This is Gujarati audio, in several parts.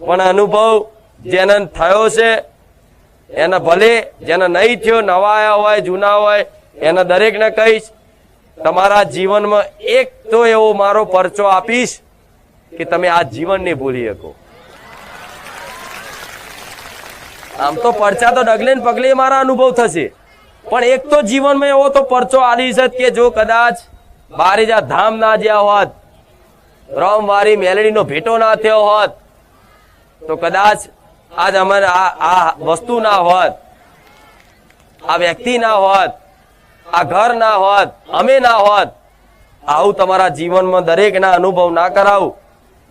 પણ અનુભવ જેને થયો છે એને ભલે, જેને નહીં થયો, નવા આયા હોય જૂના હોય, એને દરેકને કહીશ તમારા જીવનમાં એક તો એવો મારો પરચો આપીશ કે તમે આ જીવન નહીં ભૂલી શકો. આમ તો પરચા તો ડગલે ને પગલે મારા અનુભવ થશે, પણ એક તો જીવનમાં એવો તો પરચો આલી છે કે જો કદાચ બારેજા ધામ ના જ્યાં હોત, રમવારી મેલડીનો ભેટો ના થયો હોત, તો કદાચ આજ અમારે આ વસ્તુ ના હોત, આ વ્યક્તિ ના હોત, આ ઘર ના હોત, અમે ના હોત. આવું તમારા જીવનમાં દરેક ના અનુભવ ના કરાવું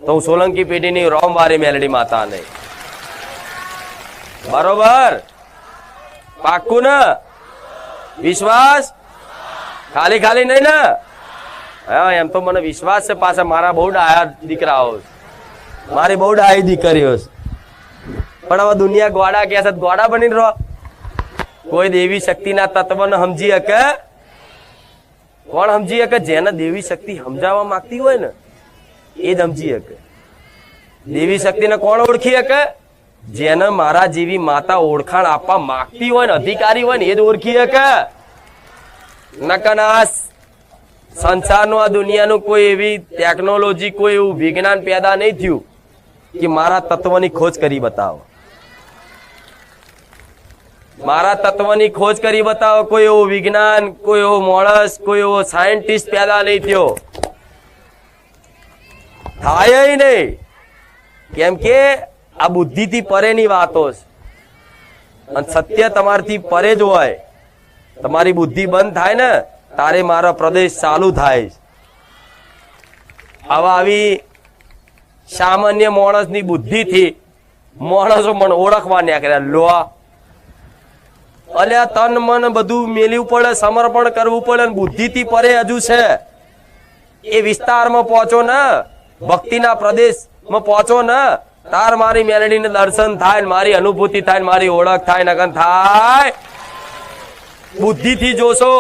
તો હું સોલંકી પેઢીની રોમવારી મેલડી માતા નહીં. બરોબર? પાક્કું ને? વિશ્વાસ? ખાલી ખાલી નહીં ને? હા, એમ તો મને વિશ્વાસ છે. પાછા મારા બહુ ડાયા દીકરાઓ, મારી બહુ ડાઈ દીકરીઓ છે, પણ હવે દુનિયા ગોડા કે છે, ગોડા બનીને રહો. કોઈ દેવી શક્તિના તત્વને સમજી શકે? કોણ સમજી શકે? જેને દેવી શક્તિ સમજાવવા માંગતી હોય ને એ જ સમજી શકે. દેવી શક્તિને કોણ ઓળખી શકે? જેને મારા જેવી માતા ઓળખાણ આપવા માંગતી હોય ને, અધિકારી હોય ને, એ જ ઓળખી શકે. નકનાસ સંસારનું, આ દુનિયાનું કોઈ એવી ટેકનોલોજી, કોઈ એવું વિજ્ઞાન પેદા નહીં થયું કે મારા તત્વની ખોજ કરી બતાવો. મારા તત્વની ખોજ કરી બતાવો. કોઈ એવું વિજ્ઞાન, કોઈ એવો માણસ, કોઈ એવો સાયન્ટિસ્ટ પેદા નહીં થયો. થાય નહીં. કેમ કે આ બુદ્ધિથી પરેની વાતો છે અને સત્ય તમારથી પરે જ હોય. તમારી બુદ્ધિ બંધ થાય ને તારે મારો પ્રદેશ ચાલુ થાય. હવે આવી સામાન્ય માણસની બુદ્ધિથી માણસો મને ઓળખવા નીકળ્યા. લો અલ્યા તન મન બધું મેલવું પડે, સમર્પણ કરવું પડે, બુદ્ધિથી પરે હજુ છે. એ વિસ્તારમાં પહોંચો ને, ભક્તિના પ્રદેશમાં પહોંચો ને, તાર મારી મેલડીને દર્શન થાય, મારી અનુભૂતિ થાય, મારી ઓળખ થાય. નકન થાય બુદ્ધિથી જોશો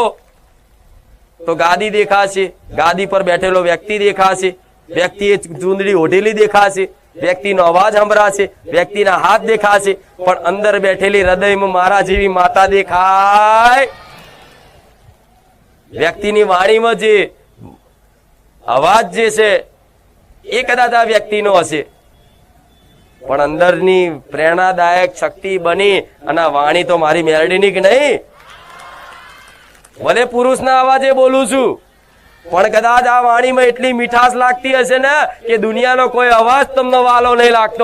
તો ગાદી દેખાશે, ગાદી પર બેઠેલો વ્યક્તિ દેખાશે, વ્યક્તિ ચૂંદડી ઓઢેલી દેખાશે, વ્યક્તિનો અવાજ સંભળાશે, વ્યક્તિના હાથ દેખાશે, પણ અંદર બેઠેલી હૃદયમાં મારા જેવી માતા દેખાય. વ્યક્તિની વાણીમાં જે અવાજ જે છે એ કદાચ આ વ્યક્તિનો હશે, પણ અંદરની પ્રેરણાદાયક શક્તિ બની અને વાણી તો મારી મેલડીની કે નહીં. ભલે પુરુષના અવાજે બોલું છું, પણ કદાચ આ વાણીમાં એટલી મીઠાશ લાગતી હશે ને કે દુનિયાનો કોઈ અવાજ તમને વાલો નહીં લાગતો.